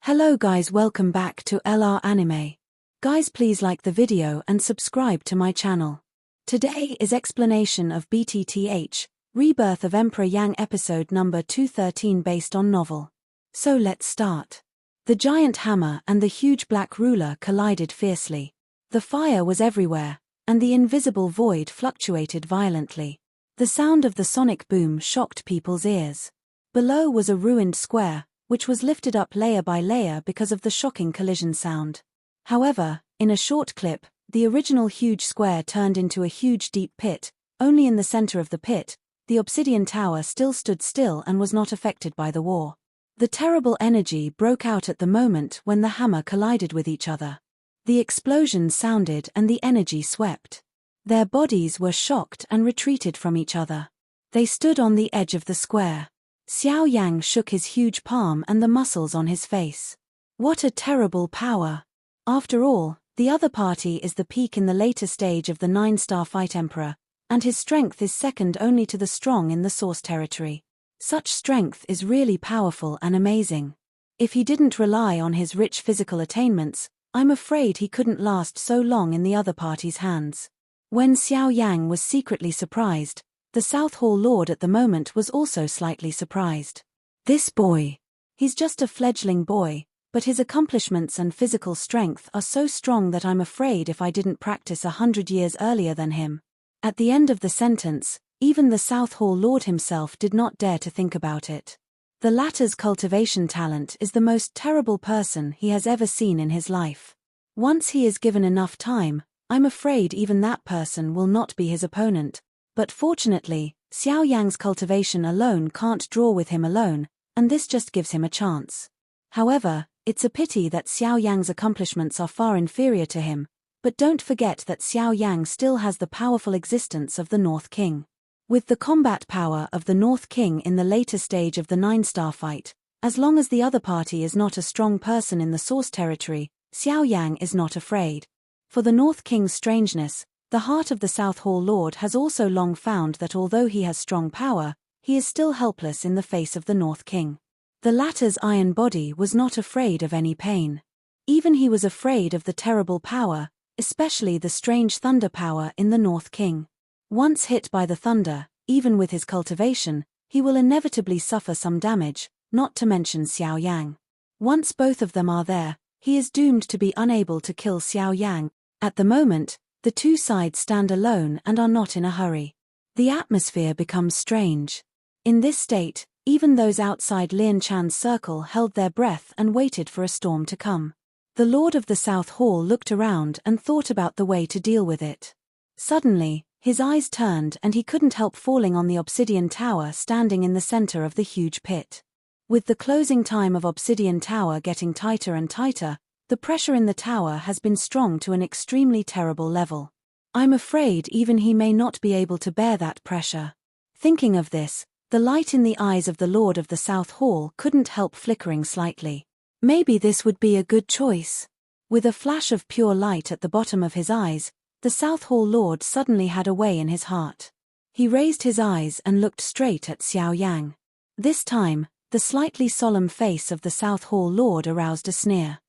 Hello guys, welcome back to LR Anime. Guys, please like the video and subscribe to my channel. Today is explanation of BTTH Rebirth of Emperor Yang episode number 213 based on novel. So let's start. The giant hammer and the huge black ruler collided fiercely. The fire was everywhere, and the invisible void fluctuated violently. The sound of the sonic boom shocked people's ears. Below was a ruined square, which was lifted up layer by layer because of the shocking collision sound. However, in a short clip, the original huge square turned into a huge deep pit. Only in the center of the pit, the obsidian tower still stood still and was not affected by the war. The terrible energy broke out at the moment when the hammer collided with each other. The explosion sounded and the energy swept. Their bodies were shocked and retreated from each other. They stood on the edge of the square. Xiao Yan shook his huge palm and the muscles on his face. What a terrible power! After all, the other party is the peak in the later stage of the 9-star fight emperor, and his strength is second only to the strong in the source territory. Such strength is really powerful and amazing. If he didn't rely on his rich physical attainments, I'm afraid he couldn't last so long in the other party's hands. When Xiao Yan was secretly surprised, the South Hall Lord at the moment was also slightly surprised. This boy. He's just a fledgling boy, but his accomplishments and physical strength are so strong that I'm afraid if I didn't practice 100 years earlier than him. At the end of the sentence, even the South Hall Lord himself did not dare to think about it. The latter's cultivation talent is the most terrible person he has ever seen in his life. Once he is given enough time, I'm afraid even that person will not be his opponent. But fortunately, Xiao Yan's cultivation alone can't draw with him alone, and this just gives him a chance. However, it's a pity that Xiao Yan's accomplishments are far inferior to him, but don't forget that Xiao Yan still has the powerful existence of the North King. With the combat power of the North King in the later stage of the 9-star fight, as long as the other party is not a strong person in the source territory, Xiao Yan is not afraid. For the North King's strangeness, the heart of the South Hall Lord has also long found that although he has strong power, he is still helpless in the face of the North King. The latter's iron body was not afraid of any pain. Even he was afraid of the terrible power, especially the strange thunder power in the North King. Once hit by the thunder, even with his cultivation, he will inevitably suffer some damage, not to mention Xiao Yan. Once both of them are there, he is doomed to be unable to kill Xiao Yan. At the moment, the two sides stand alone and are not in a hurry. The atmosphere becomes strange. In this state, even those outside Lian Chan's circle held their breath and waited for a storm to come. The Lord of the South Hall looked around and thought about the way to deal with it. Suddenly, his eyes turned and he couldn't help falling on the obsidian tower standing in the center of the huge pit. With the closing time of obsidian tower getting tighter and tighter, the pressure in the tower has been strong to an extremely terrible level. I'm afraid even he may not be able to bear that pressure. Thinking of this, the light in the eyes of the Lord of the South Hall couldn't help flickering slightly. Maybe this would be a good choice. With a flash of pure light at the bottom of his eyes, the South Hall Lord suddenly had a way in his heart. He raised his eyes and looked straight at Xiao Yan. This time, the slightly solemn face of the South Hall Lord aroused a sneer.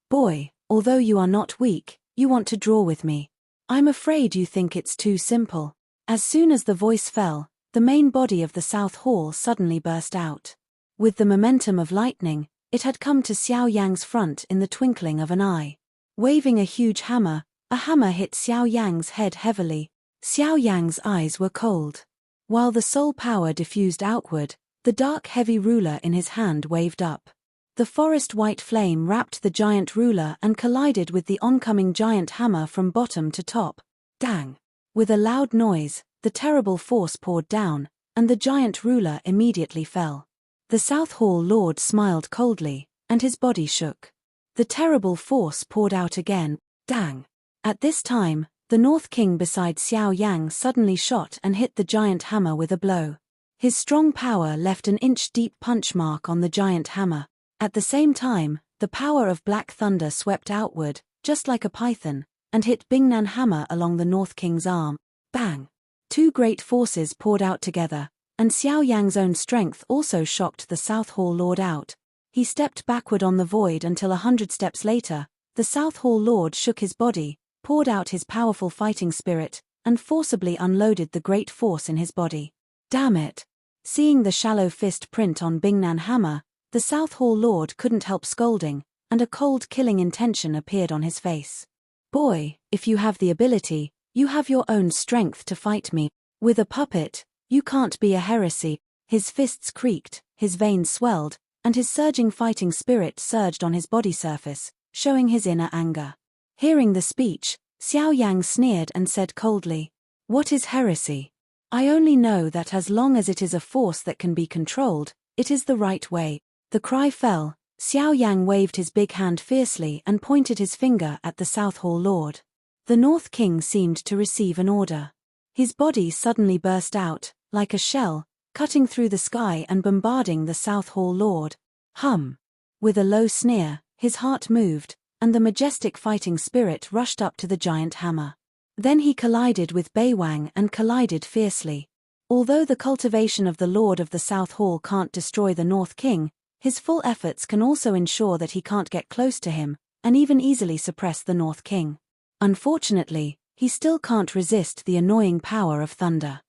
Boy, although you are not weak, you want to draw with me. I'm afraid you think it's too simple. As soon as the voice fell, the main body of the South Hall suddenly burst out. With the momentum of lightning, it had come to Xiao Yan's front in the twinkling of an eye. Waving a huge hammer, a hammer hit Xiao Yan's head heavily. Xiao Yan's eyes were cold. While the soul power diffused outward, the dark heavy ruler in his hand waved up. The forest white flame wrapped the giant ruler and collided with the oncoming giant hammer from bottom to top. Dang! With a loud noise, the terrible force poured down, and the giant ruler immediately fell. The South Hall Lord smiled coldly, and his body shook. The terrible force poured out again. Dang! At this time, the North King beside Xiao Yan suddenly shot and hit the giant hammer with a blow. His strong power left an inch-deep punch mark on the giant hammer. At the same time, the power of black thunder swept outward, just like a python, and hit Bingnan hammer along the North King's arm. Bang! Two great forces poured out together, and Xiao Yan's own strength also shocked the South Hall Lord out. He stepped backward on the void until 100 steps later, the South Hall Lord shook his body, poured out his powerful fighting spirit, and forcibly unloaded the great force in his body. Damn it! Seeing the shallow fist print on Bingnan hammer, the South Hall Lord couldn't help scolding, and a cold killing intention appeared on his face. Boy, if you have the ability, you have your own strength to fight me. With a puppet, you can't be a heresy. His fists creaked, his veins swelled, and his surging fighting spirit surged on his body surface, showing his inner anger. Hearing the speech, Xiao Yan sneered and said coldly, "What is heresy? I only know that as long as it is a force that can be controlled, it is the right way." The cry fell. Xiao Yan waved his big hand fiercely and pointed his finger at the South Hall Lord. The North King seemed to receive an order. His body suddenly burst out, like a shell, cutting through the sky and bombarding the South Hall Lord. Hum! With a low sneer, his heart moved, and the majestic fighting spirit rushed up to the giant hammer. Then he collided with Beiwang and collided fiercely. Although the cultivation of the Lord of the South Hall can't destroy the North King, his full efforts can also ensure that he can't get close to him, and even easily suppress the North King. Unfortunately, he still can't resist the annoying power of thunder.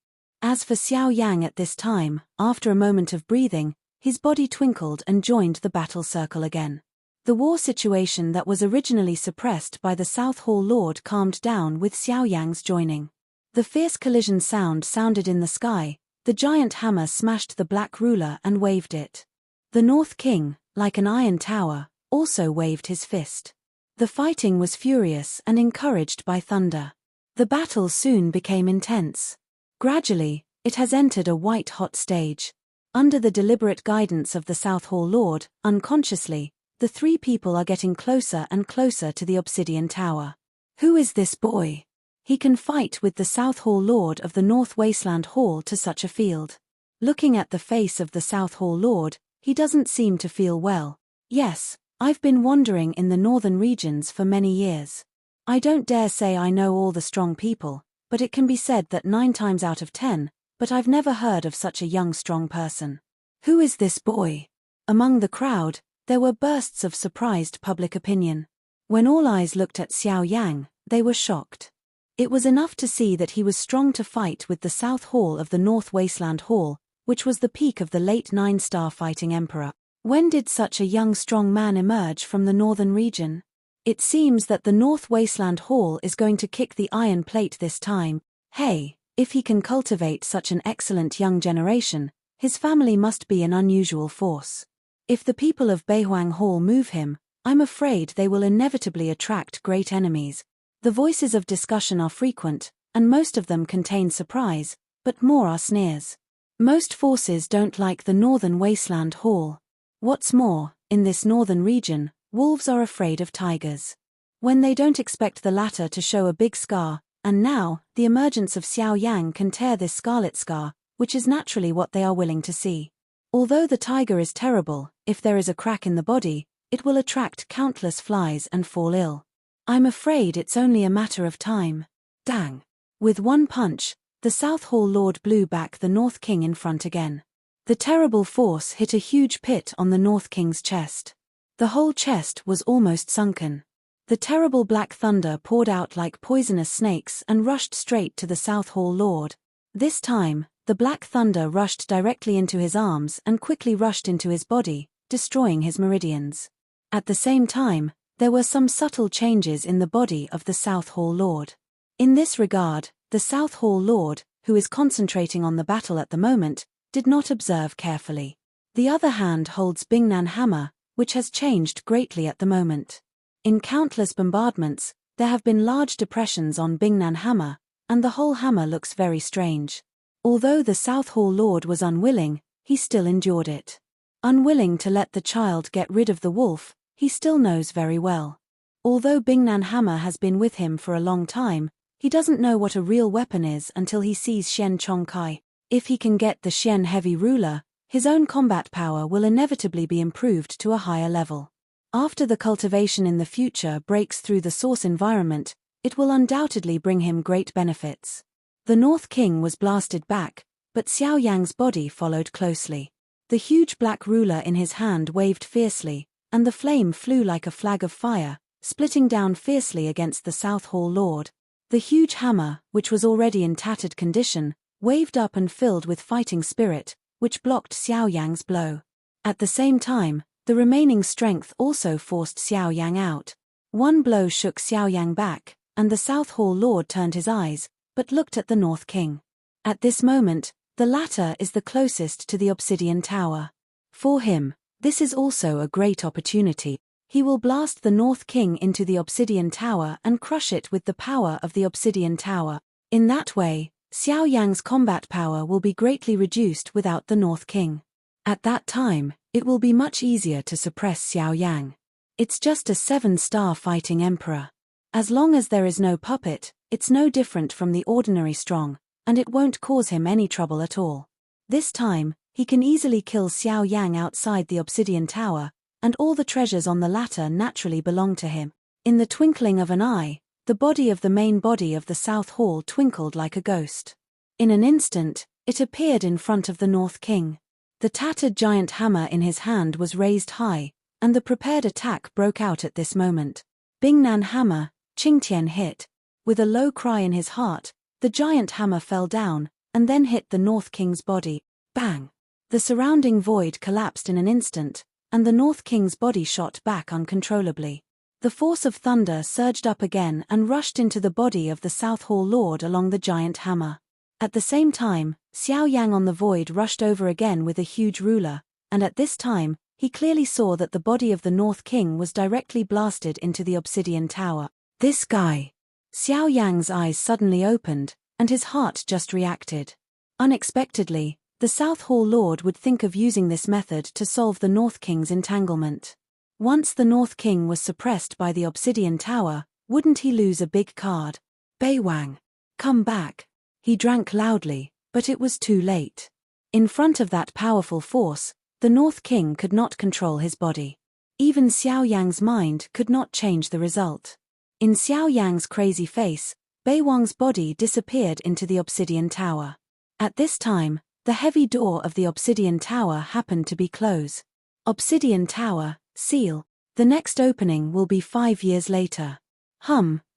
As for Xiao Yang at this time, after a moment of breathing, his body twinkled and joined the battle circle again. The war situation that was originally suppressed by the South Hall Lord calmed down with Xiao Yang's joining. The fierce collision sounded in the sky, the giant hammer smashed the black ruler and waved it. The North King, like an iron tower, also waved his fist. The fighting was furious and encouraged by thunder. The battle soon became intense. Gradually, it has entered a white-hot stage. Under the deliberate guidance of the South Hall Lord, unconsciously, the three people are getting closer and closer to the obsidian tower. Who is this boy? He can fight with the South Hall Lord of the North Wasteland Hall to such a field. Looking at the face of the South Hall Lord, he doesn't seem to feel well. Yes, I've been wandering in the northern regions for many years. I don't dare say I know all the strong people, but it can be said that 9 times out of 10, but I've never heard of such a young strong person. Who is this boy? Among the crowd, there were bursts of surprised public opinion. When all eyes looked at Xiao Yang, they were shocked. It was enough to see that he was strong to fight with the South Hall of the North Wasteland Hall, which was the peak of the late 9-star fighting emperor. When did such a young strong man emerge from the northern region? It seems that the North Wasteland Hall is going to kick the iron plate this time. Hey, if he can cultivate such an excellent young generation, his family must be an unusual force. If the people of Beihuang Hall move him, I'm afraid they will inevitably attract great enemies. The voices of discussion are frequent, and most of them contain surprise, but more are sneers. Most forces don't like the Northern Wasteland Hall. What's more, in this northern region, wolves are afraid of tigers. When they don't expect the latter to show a big scar, and now, the emergence of Xiao Yang can tear this scarlet scar, which is naturally what they are willing to see. Although the tiger is terrible, if there is a crack in the body, it will attract countless flies and fall ill. I'm afraid it's only a matter of time. Dang! With one punch, the South Hall Lord blew back the North King in front again. The terrible force hit a huge pit on the North King's chest. The whole chest was almost sunken. The terrible black thunder poured out like poisonous snakes and rushed straight to the South Hall Lord. This time, the black thunder rushed directly into his arms and quickly rushed into his body, destroying his meridians. At the same time, there were some subtle changes in the body of the South Hall Lord. In this regard, the South Hall Lord, who is concentrating on the battle at the moment, did not observe carefully. The other hand holds Bingnan hammer, which has changed greatly at the moment. In countless bombardments, there have been large depressions on Bingnan hammer, and the whole hammer looks very strange. Although the South Hall Lord was unwilling, he still endured it. Unwilling to let the child get rid of the wolf, he still knows very well. Although Bingnan hammer has been with him for a long time, he doesn't know what a real weapon is until he sees Xian Chongkai. If he can get the Xian heavy ruler, his own combat power will inevitably be improved to a higher level. After the cultivation in the future breaks through the source environment, it will undoubtedly bring him great benefits. The North King was blasted back, but Xiao Yang's body followed closely. The The huge black ruler in his hand waved fiercely, and the flame flew like a flag of fire, splitting down fiercely against the South Hall Lord. The huge hammer, which was already in tattered condition, waved up and filled with fighting spirit, which blocked Xiao Yang's blow. At the same time, the remaining strength also forced Xiao Yang out. One blow shook Xiao Yang back, and the South Hall Lord turned his eyes, but looked at the North King. At this moment, the latter is the closest to the obsidian tower. For him, this is also a great opportunity. He will blast the North King into the obsidian tower and crush it with the power of the obsidian tower. In that way, Xiao Yang's combat power will be greatly reduced without the North King. At that time, it will be much easier to suppress Xiao Yang. It's just a 7-star fighting emperor. As long as there is no puppet, it's no different from the ordinary strong, and it won't cause him any trouble at all. This time, he can easily kill Xiao Yang outside the obsidian tower, and all the treasures on the latter naturally belong to him. In the twinkling of an eye, the body of the main body of the South Hall twinkled like a ghost. In an instant, it appeared in front of the North King. The tattered giant hammer in his hand was raised high, and the prepared attack broke out at this moment. Bingnan hammer, Qingtian hit. With a low cry in his heart, the giant hammer fell down, and then hit the North King's body. Bang! The surrounding void collapsed in an instant, and the North King's body shot back uncontrollably. The force of thunder surged up again and rushed into the body of the South Hall Lord along the giant hammer. At the same time, Xiao Yang on the void rushed over again with a huge ruler, and at this time, he clearly saw that the body of the North King was directly blasted into the obsidian tower. This guy! Xiao Yang's eyes suddenly opened, and his heart just reacted. Unexpectedly, the South Hall Lord would think of using this method to solve the North King's entanglement. Once the North King was suppressed by the obsidian tower, wouldn't he lose a big card? Beiwang! Come back! He drank loudly, but it was too late. In front of that powerful force, the North King could not control his body. Even Xiao Yang's mind could not change the result. In Xiao Yang's crazy face, Beiwang's body disappeared into the obsidian tower. At this time, the heavy door of the obsidian tower happened to be closed. Obsidian tower, seal. The next opening will be 5 years later.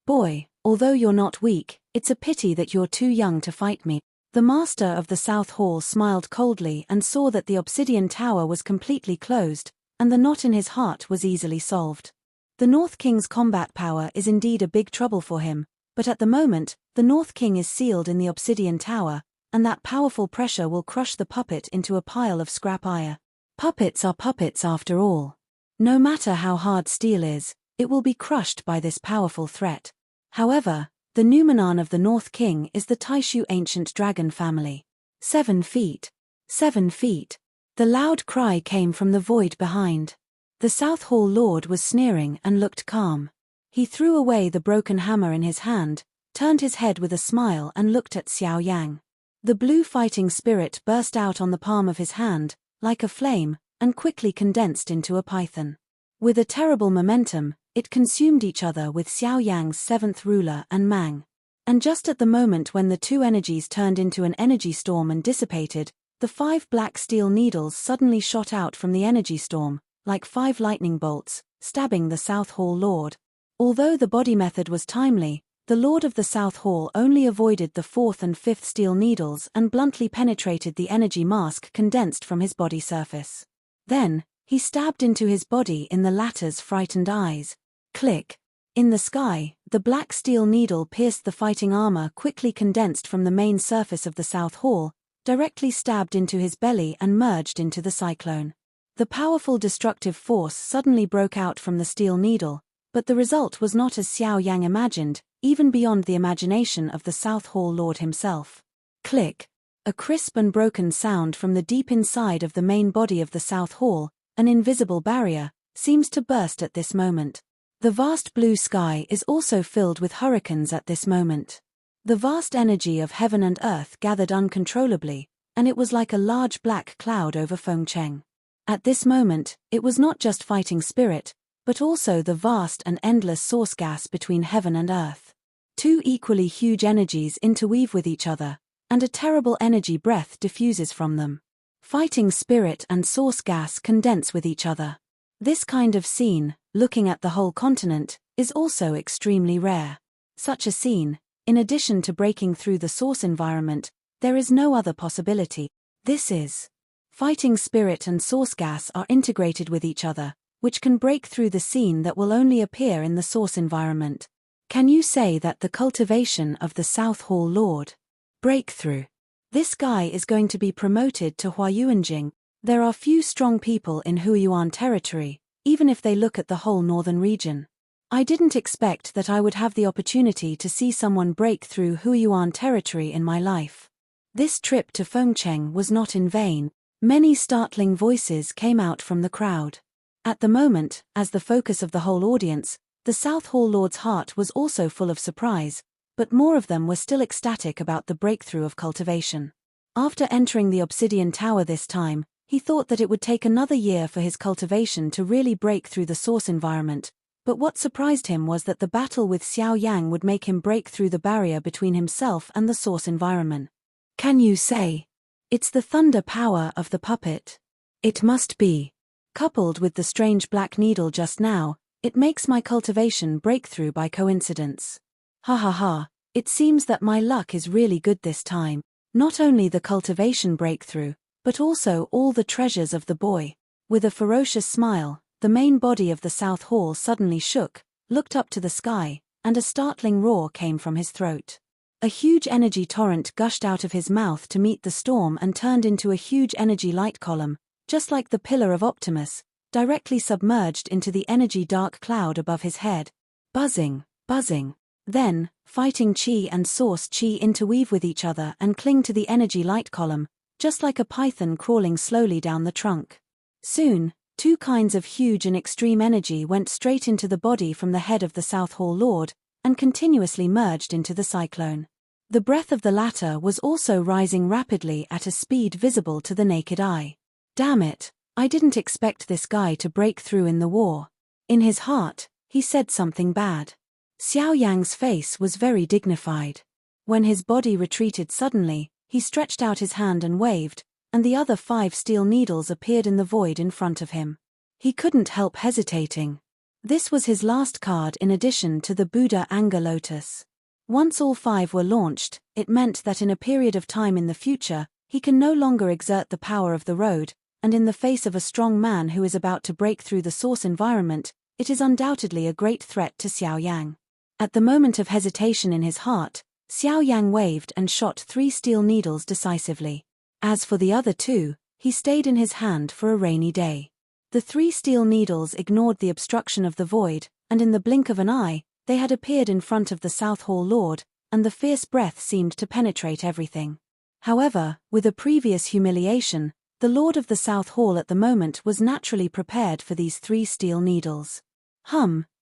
Boy, although you're not weak, it's a pity that you're too young to fight me. The master of the South Hall smiled coldly and saw that the obsidian tower was completely closed, and the knot in his heart was easily solved. The North King's combat power is indeed a big trouble for him, but at the moment, the North King is sealed in the obsidian tower, and that powerful pressure will crush the puppet into a pile of scrap iron. Puppets are puppets after all. No matter how hard steel is, it will be crushed by this powerful threat. However, the noumenon of the North King is the Taishu ancient dragon family. 7 feet. 7 feet. The loud cry came from the void behind. The South Hall Lord was sneering and looked calm. He threw away the broken hammer in his hand, turned his head with a smile and looked at Xiao Yang. The blue fighting spirit burst out on the palm of his hand, like a flame, and quickly condensed into a python. With a terrible momentum, it consumed each other with Xiao Yang's 7th ruler and Mang. And just at the moment when the two energies turned into an energy storm and dissipated, the 5 black steel needles suddenly shot out from the energy storm, like 5 lightning bolts, stabbing the South Hall Lord. Although the body method was timely, the Lord of the South Hall only avoided the 4th and 5th steel needles and bluntly penetrated the energy mask condensed from his body surface. Then, he stabbed into his body in the latter's frightened eyes. Click! In the sky, the black steel needle pierced the fighting armor quickly condensed from the main surface of the South Hall, directly stabbed into his belly and merged into the cyclone. The powerful destructive force suddenly broke out from the steel needle, but the result was not as Xiao Yang imagined, even beyond the imagination of the South Hall Lord himself. Click! A crisp and broken sound from the deep inside of the main body of the South Hall, an invisible barrier, seems to burst at this moment. The vast blue sky is also filled with hurricanes at this moment. The vast energy of heaven and earth gathered uncontrollably, and it was like a large black cloud over Fengcheng. At this moment, it was not just fighting spirit, but also the vast and endless source gas between heaven and earth. 2 equally huge energies interweave with each other, and a terrible energy breath diffuses from them. Fighting spirit and source gas condense with each other. This kind of scene, looking at the whole continent, is also extremely rare. Such a scene, in addition to breaking through the source environment, there is no other possibility. This is. Fighting spirit and source gas are integrated with each other, which can break through the scene that will only appear in the source environment. Can you say that the cultivation of the South Hall Lord? Breakthrough. This guy is going to be promoted to Huayuanjing. There are few strong people in Huayuan territory, even if they look at the whole northern region. I didn't expect that I would have the opportunity to see someone break through Huayuan territory in my life. This trip to Fengcheng was not in vain. Many startling voices came out from the crowd. At the moment, as the focus of the whole audience, the South Hall Lord's heart was also full of surprise, but more of them were still ecstatic about the breakthrough of cultivation. After entering the Obsidian Tower this time, he thought that it would take another year for his cultivation to really break through the source environment, but what surprised him was that the battle with Xiao Yang would make him break through the barrier between himself and the source environment. Can you say? It's the thunder power of the puppet. It must be. Coupled with the strange black needle just now, it makes my cultivation breakthrough by coincidence. Ha ha ha, it seems that my luck is really good this time. Not only the cultivation breakthrough, but also all the treasures of the boy. With a ferocious smile, the main body of the South Hall suddenly shook, looked up to the sky, and a startling roar came from his throat. A huge energy torrent gushed out of his mouth to meet the storm and turned into a huge energy light column, just like the Pillar of Optimus, directly submerged into the energy dark cloud above his head. Buzzing, buzzing. Then, fighting chi and source chi interweave with each other and cling to the energy light column, just like a python crawling slowly down the trunk. Soon, two kinds of huge and extreme energy went straight into the body from the head of the South Hall Lord, and continuously merged into the cyclone. The breath of the latter was also rising rapidly at a speed visible to the naked eye. Damn it, I didn't expect this guy to break through in the war. In his heart, he said something bad. Xiao Yang's face was very dignified. When his body retreated suddenly, he stretched out his hand and waved, and the other 5 steel needles appeared in the void in front of him. He couldn't help hesitating. This was his last card in addition to the Buddha Anger Lotus. Once all 5 were launched, it meant that in a period of time in the future, he can no longer exert the power of the road, and in the face of a strong man who is about to break through the source environment, it is undoubtedly a great threat to Xiao Yang. At the moment of hesitation in his heart, Xiao Yang waved and shot 3 steel needles decisively. As for the other 2, he stayed in his hand for a rainy day. The 3 steel needles ignored the obstruction of the void, and in the blink of an eye, they had appeared in front of the South Hall Lord, and the fierce breath seemed to penetrate everything. However, with a previous humiliation, the Lord of the South Hall at the moment was naturally prepared for these 3 steel needles.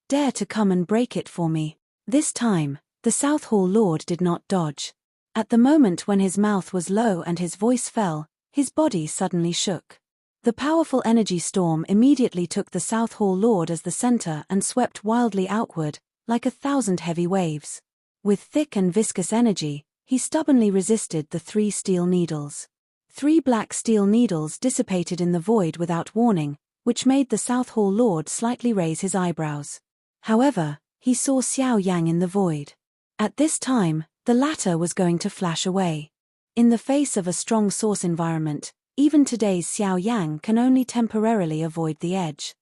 Dare to come and break it for me. This time, the South Hall Lord did not dodge. At the moment when his mouth was low and his voice fell, his body suddenly shook. The powerful energy storm immediately took the South Hall Lord as the center and swept wildly outward, like 1,000 heavy waves. With thick and viscous energy, he stubbornly resisted the 3 steel needles. 3 black steel needles dissipated in the void without warning, which made the South Hall Lord slightly raise his eyebrows. However, he saw Xiao Yang in the void. At this time, the latter was going to flash away. In the face of a strong source environment, even today's Xiao Yang can only temporarily avoid the edge.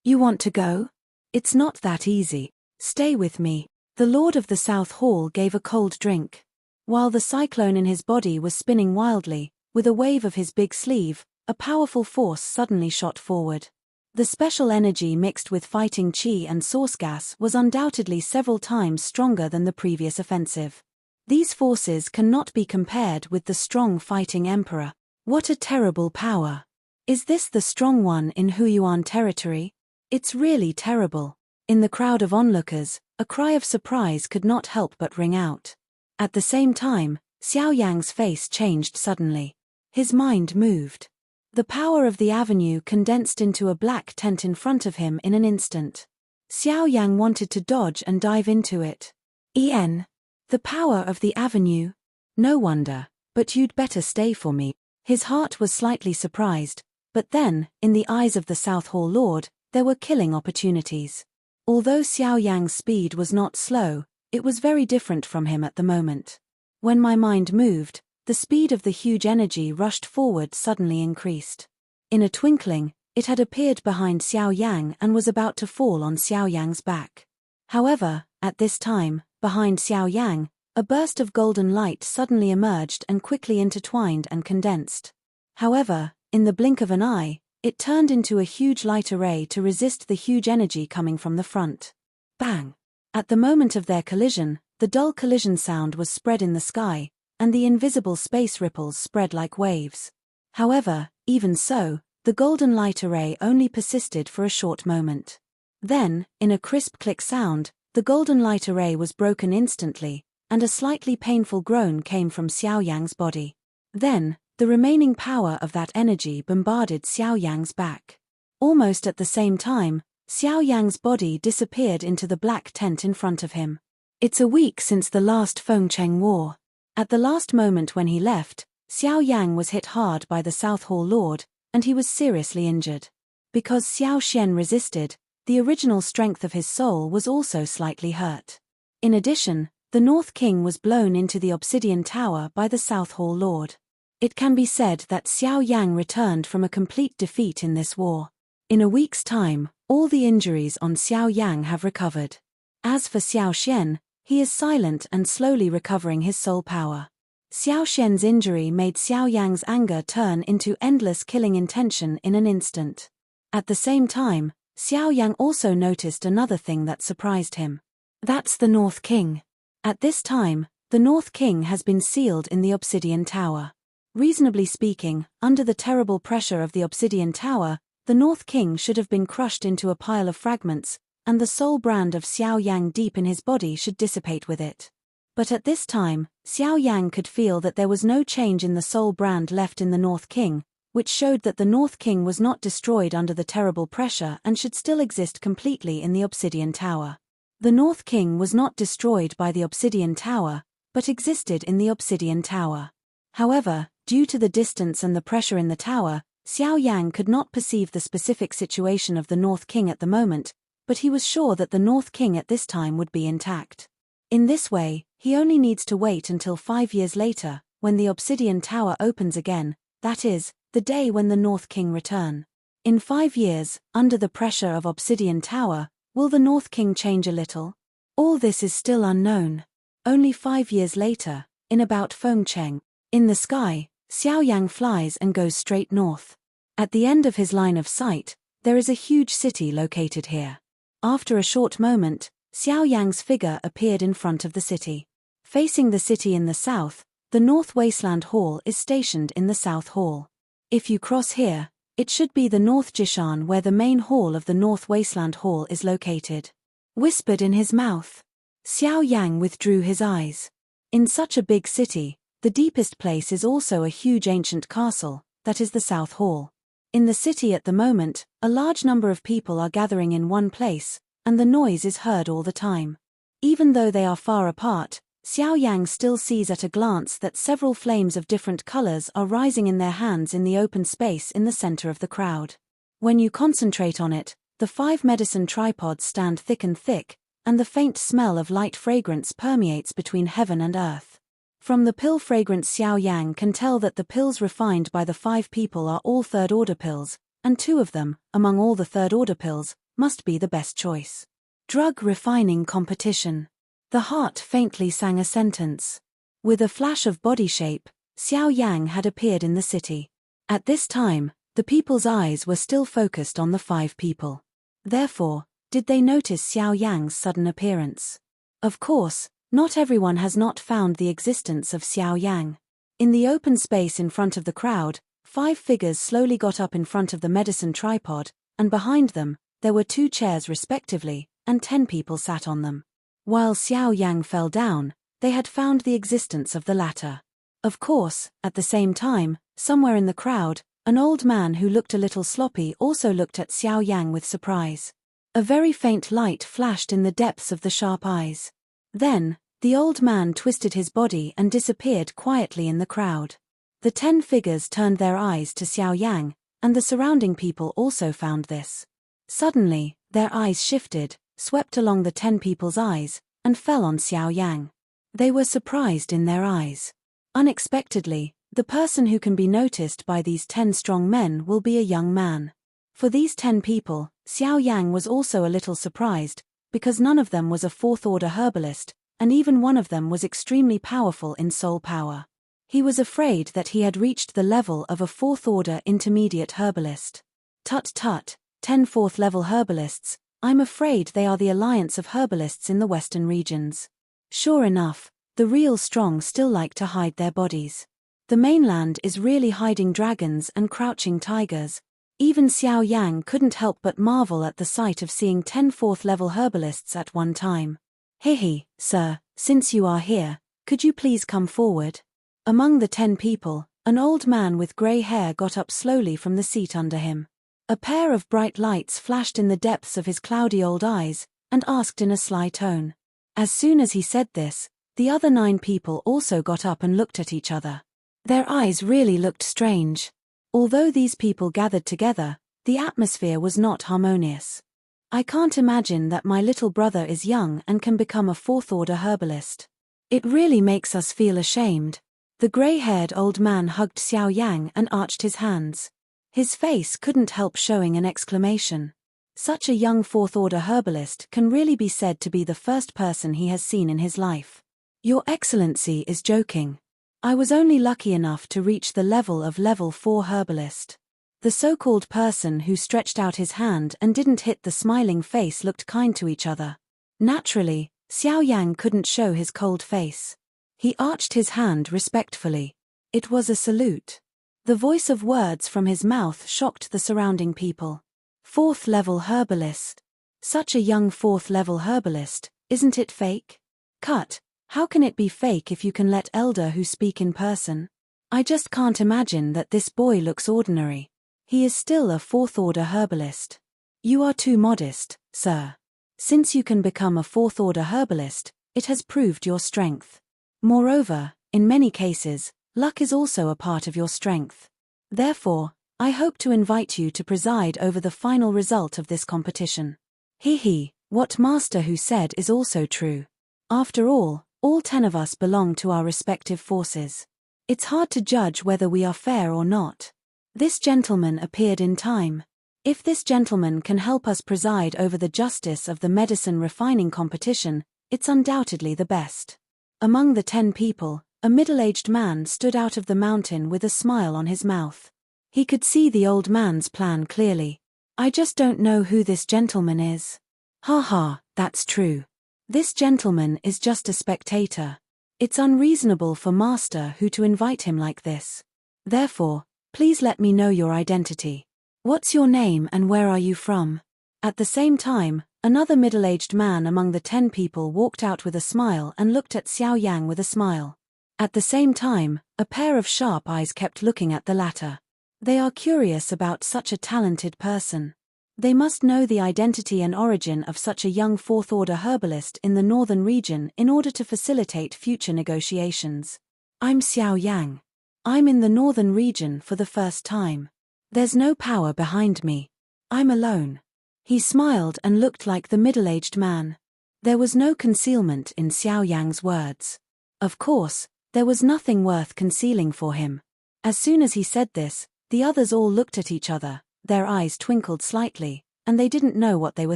You want to go? It's not that easy. Stay with me. The Lord of the South Hall gave a cold drink. While the cyclone in his body was spinning wildly, with a wave of his big sleeve, a powerful force suddenly shot forward. The special energy mixed with fighting chi and source gas was undoubtedly several times stronger than the previous offensive. These forces cannot be compared with the strong fighting emperor. What a terrible power! Is this the strong one in Huayuan territory? It's really terrible. In the crowd of onlookers, a cry of surprise could not help but ring out. At the same time, Xiao Yang's face changed suddenly. His mind moved. The power of the avenue condensed into a black tent in front of him in an instant. Xiao Yang wanted to dodge and dive into it. The power of the avenue? No wonder, but you'd better stay for me. His heart was slightly surprised, but then, in the eyes of the South Hall Lord, there were killing opportunities. Although Xiao Yang's speed was not slow, it was very different from him at the moment. When my mind moved, the speed of the huge energy rushed forward suddenly increased. In a twinkling, it had appeared behind Xiao Yang and was about to fall on Xiao Yang's back. However, at this time, behind Xiao Yang, a burst of golden light suddenly emerged and quickly intertwined and condensed. However, in the blink of an eye, it turned into a huge light array to resist the huge energy coming from the front. Bang! At the moment of their collision, the dull collision sound was spread in the sky, and the invisible space ripples spread like waves. However, even so, the golden light array only persisted for a short moment. Then, in a crisp click sound, the golden light array was broken instantly, and a slightly painful groan came from Xiao Yang's body. Then, the remaining power of that energy bombarded Xiao Yang's back. Almost at the same time, Xiao Yang's body disappeared into the black tent in front of him. It's a week since the last Fengcheng War. At the last moment when he left, Xiao Yang was hit hard by the South Hall Lord, and he was seriously injured. Because Xiao Xian resisted, the original strength of his soul was also slightly hurt. In addition, the North King was blown into the Obsidian Tower by the South Hall Lord. It can be said that Xiao Yang returned from a complete defeat in this war. In a week's time, all the injuries on Xiao Yang have recovered. As for Xiao Xian, he is silent and slowly recovering his soul power. Xiao Xian's injury made Xiao Yang's anger turn into endless killing intention in an instant. At the same time, Xiao Yang also noticed another thing that surprised him. That's the North King. At this time, the North King has been sealed in the Obsidian Tower. Reasonably speaking, under the terrible pressure of the Obsidian Tower, the North King should have been crushed into a pile of fragments, and the soul brand of Xiao Yang deep in his body should dissipate with it. But at this time, Xiao Yang could feel that there was no change in the soul brand left in the North King, which showed that the North King was not destroyed under the terrible pressure and should still exist completely in the Obsidian Tower. The North King was not destroyed by the Obsidian Tower, but existed in the Obsidian Tower. However, due to the distance and the pressure in the tower, Xiao Yang could not perceive the specific situation of the North King at the moment, but he was sure that the North King at this time would be intact. In this way, he only needs to wait until 5 years later, when the Obsidian Tower opens again, that is, the day when the North King return. In 5 years, under the pressure of Obsidian Tower, will the North King change a little? All this is still unknown. Only 5 years later, in about Fengcheng, in the sky, Xiao Yang flies and goes straight north. At the end of his line of sight, there is a huge city located here. After a short moment, Xiao Yang's figure appeared in front of the city. Facing the city in the south, the North Wasteland Hall is stationed in the South Hall. If you cross here, it should be the North Jishan where the main hall of the North Wasteland Hall is located. Whispered in his mouth. Xiao Yang withdrew his eyes. In such a big city, the deepest place is also a huge ancient castle, that is the South Hall. In the city at the moment, a large number of people are gathering in one place, and the noise is heard all the time. Even though they are far apart, Xiao Yang still sees at a glance that several flames of different colors are rising in their hands in the open space in the center of the crowd. When you concentrate on it, the 5 medicine tripods stand thick and thick, and the faint smell of light fragrance permeates between heaven and earth. From the pill fragrance, Xiao Yang can tell that the pills refined by the 5 people are all third-order pills, and 2 of them, among all the third-order pills, must be the best choice. Drug refining competition. The heart faintly sang a sentence. With a flash of body shape, Xiao Yang had appeared in the city. At this time, the people's eyes were still focused on the 5 people. Therefore, did they notice Xiao Yang's sudden appearance? Of course, not everyone has not found the existence of Xiao Yang. In the open space in front of the crowd, 5 figures slowly got up in front of the medicine tripod, and behind them, there were 2 chairs respectively, and 10 people sat on them. While Xiao Yang fell down, they had found the existence of the latter. Of course, at the same time, somewhere in the crowd, an old man who looked a little sloppy also looked at Xiao Yang with surprise. A very faint light flashed in the depths of the sharp eyes. Then, the old man twisted his body and disappeared quietly in the crowd. The 10 figures turned their eyes to Xiao Yang, and the surrounding people also found this. Suddenly, their eyes shifted, swept along the 10 people's eyes, and fell on Xiao Yang. They were surprised in their eyes. Unexpectedly, the person who can be noticed by these 10 strong men will be a young man. For these 10 people, Xiao Yang was also a little surprised, because none of them was a fourth-order herbalist, and even one of them was extremely powerful in soul power. He was afraid that he had reached the level of a fourth-order intermediate herbalist. Tut tut, 10 fourth-level herbalists, I'm afraid they are the alliance of herbalists in the western regions. Sure enough, the real strong still like to hide their bodies. The mainland is really hiding dragons and crouching tigers. Even Xiao Yang couldn't help but marvel at the sight of seeing 10 fourth-level herbalists at one time. Hehe, sir, since you are here, could you please come forward? Among the 10 people, an old man with grey hair got up slowly from the seat under him. A pair of bright lights flashed in the depths of his cloudy old eyes, and asked in a sly tone. As soon as he said this, the other 9 people also got up and looked at each other. Their eyes really looked strange. Although these people gathered together, the atmosphere was not harmonious. I can't imagine that my little brother is young and can become a fourth-order herbalist. It really makes us feel ashamed. The grey-haired old man hugged Xiao Yang and arched his hands. His face couldn't help showing an exclamation. Such a young fourth-order herbalist can really be said to be the first person he has seen in his life. Your Excellency is joking. I was only lucky enough to reach the level of level 4 herbalist. The so-called person who stretched out his hand and didn't hit the smiling face looked kind to each other. Naturally, Xiao Yang couldn't show his cold face. He arched his hand respectfully. It was a salute. The voice of words from his mouth shocked the surrounding people. Fourth-level herbalist. Such a young fourth-level herbalist, isn't it fake? Cut. How can it be fake if you can let elder who speak in person? I just can't imagine that this boy looks ordinary. He is still a fourth-order herbalist. You are too modest, sir. Since you can become a fourth-order herbalist, it has proved your strength. Moreover, in many cases, luck is also a part of your strength. Therefore, I hope to invite you to preside over the final result of this competition. Hehe, what Master Hu said is also true. After all 10 of us belong to our respective forces. It's hard to judge whether we are fair or not. This gentleman appeared in time. If this gentleman can help us preside over the justice of the medicine refining competition, it's undoubtedly the best. Among the 10 people, a middle-aged man stood out of the mountain with a smile on his mouth. He could see the old man's plan clearly. I just don't know who this gentleman is. Ha ha, that's true. This gentleman is just a spectator. It's unreasonable for Master Hu to invite him like this. Therefore, please let me know your identity. What's your name and where are you from? At the same time, another middle-aged man among the 10 people walked out with a smile and looked at Xiao Yang with a smile. At the same time, a pair of sharp eyes kept looking at the latter. They are curious about such a talented person. They must know the identity and origin of such a young fourth-order herbalist in the northern region in order to facilitate future negotiations. I'm Xiao Yang. I'm in the northern region for the first time. There's no power behind me. I'm alone. He smiled and looked like the middle-aged man. There was no concealment in Xiao Yang's words. Of course, there was nothing worth concealing for him. As soon as he said this, the others all looked at each other, their eyes twinkled slightly, and they didn't know what they were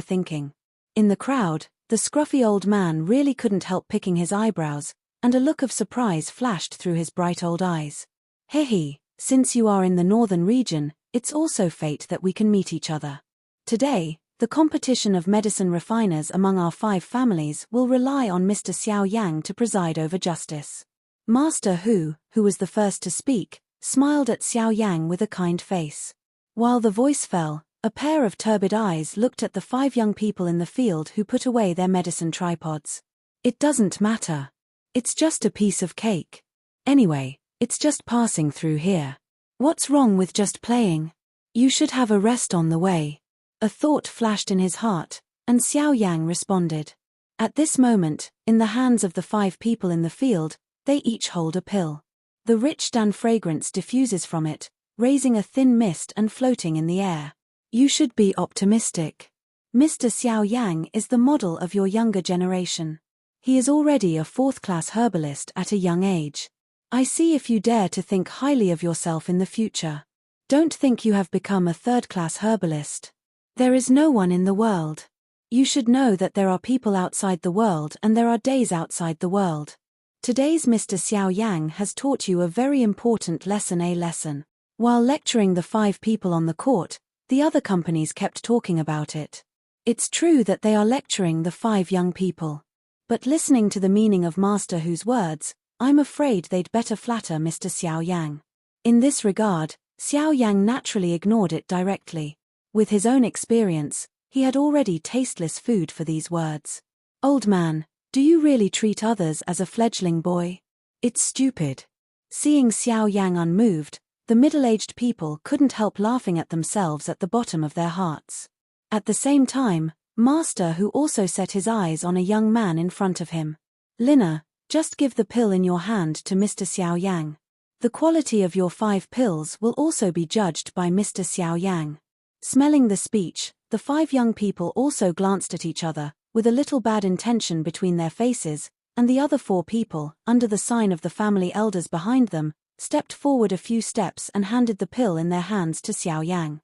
thinking. In the crowd, the scruffy old man really couldn't help picking his eyebrows, and a look of surprise flashed through his bright old eyes. Hehe, since you are in the northern region, it's also fate that we can meet each other. Today, the competition of medicine refiners among our 5 families will rely on Mr. Xiao Yang to preside over justice. Master Hu, who was the first to speak, smiled at Xiao Yang with a kind face. While the voice fell, a pair of turbid eyes looked at the 5 young people in the field who put away their medicine tripods. It doesn't matter. It's just a piece of cake. Anyway, it's just passing through here. What's wrong with just playing? You should have a rest on the way. A thought flashed in his heart, and Xiao Yang responded. At this moment, in the hands of the 5 people in the field, they each hold a pill. The rich dan fragrance diffuses from it, raising a thin mist and floating in the air. You should be optimistic. Mr. Xiao Yan is the model of your younger generation. He is already a fourth-class herbalist at a young age. I see if you dare to think highly of yourself in the future. Don't think you have become a third-class herbalist. There is no one in the world. You should know that there are people outside the world and there are days outside the world. Today's Mr. Xiao Yan has taught you a very important lesson. While lecturing the 5 people on the court, the other companies kept talking about it. It's true that they are lecturing the 5 young people. But listening to the meaning of Master Hu's words, I'm afraid they'd better flatter Mr. Xiao Yang. In this regard, Xiao Yang naturally ignored it directly. With his own experience, he had already tasteless food for these words. Old man, do you really treat others as a fledgling boy? It's stupid. Seeing Xiao Yang unmoved, the middle-aged people couldn't help laughing at themselves at the bottom of their hearts. At the same time, Master Hu also set his eyes on a young man in front of him. Lina, just give the pill in your hand to Mr. Xiao Yang. The quality of your 5 pills will also be judged by Mr. Xiao Yang. Smelling the speech, the 5 young people also glanced at each other, with a little bad intention between their faces, and the other 4 people, under the sign of the family elders behind them, stepped forward a few steps and handed the pill in their hands to Xiao Yang.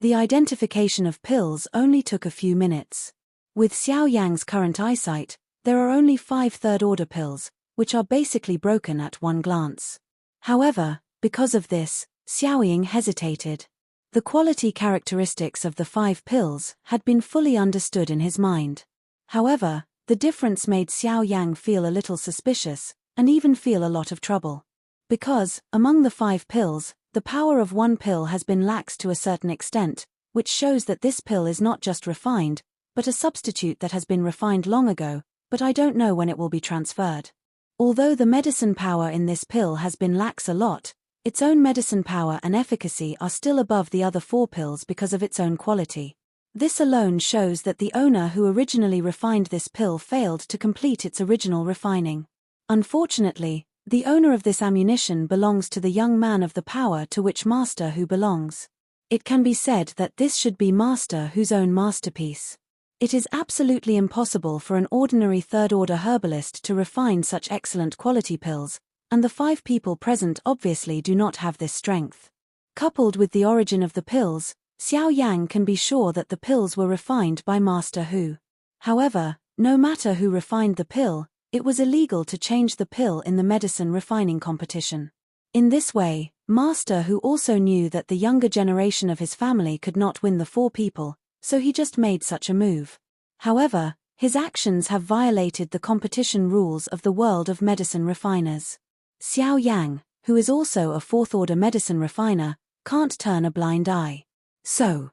The identification of pills only took a few minutes. With Xiao Yang's current eyesight, there are only 5 third-order pills, which are basically broken at one glance. However, because of this, Xiao Yang hesitated. The quality characteristics of the 5 pills had been fully understood in his mind. However, the difference made Xiao Yang feel a little suspicious, and even feel a lot of trouble. Because, among the 5 pills, the power of one pill has been laxed to a certain extent, which shows that this pill is not just refined, but a substitute that has been refined long ago, but I don't know when it will be transferred. Although the medicine power in this pill has been lax a lot, its own medicine power and efficacy are still above the other 4 pills because of its own quality. This alone shows that the owner who originally refined this pill failed to complete its original refining. Unfortunately, the owner of this ammunition belongs to the young man of the power to which Master Hu belongs. It can be said that this should be Master Hu's own masterpiece. It is absolutely impossible for an ordinary third-order herbalist to refine such excellent quality pills, and the 5 people present obviously do not have this strength. Coupled with the origin of the pills, Xiao Yang can be sure that the pills were refined by Master Hu. However, no matter who refined the pill, it was illegal to change the pill in the medicine refining competition. In this way, Master Hu also knew that the younger generation of his family could not win the 4 people, so he just made such a move. However, his actions have violated the competition rules of the world of medicine refiners. Xiao Yang, who is also a 4th-order medicine refiner, can't turn a blind eye. So,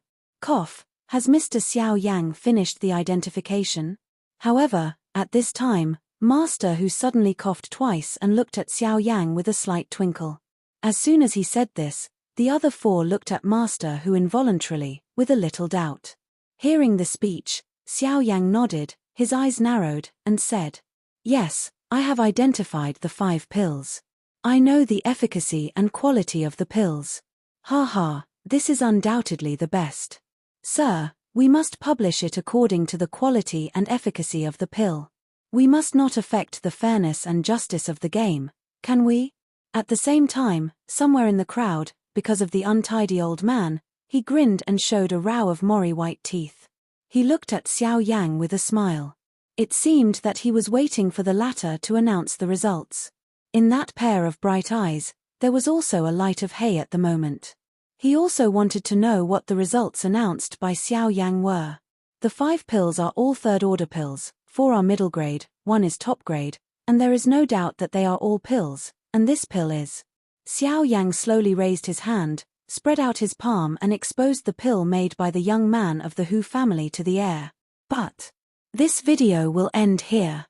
has Mr. Xiao Yang finished the identification? However, at this time, Master Hu suddenly coughed twice and looked at Xiao Yang with a slight twinkle. As soon as he said this, the other 4 looked at Master Hu involuntarily, with a little doubt. Hearing the speech, Xiao Yang nodded, his eyes narrowed, and said, "Yes, I have identified the 5 pills. I know the efficacy and quality of the pills. This is undoubtedly the best. Sir, we must publish it according to the quality and efficacy of the pill. We must not affect the fairness and justice of the game, can we?" At the same time, somewhere in the crowd, because of the untidy old man, he grinned and showed a row of Mori white teeth. He looked at Xiao Yang with a smile. It seemed that he was waiting for the latter to announce the results. In that pair of bright eyes, there was also a light of hay at the moment. He also wanted to know what the results announced by Xiao Yang were. The 5 pills are all third-order pills, 4 are middle grade, 1 is top grade, and there is no doubt that they are all pills, and this pill is. Xiao Yang slowly raised his hand, spread out his palm and exposed the pill made by the young man of the Hu family to the air. But this video will end here.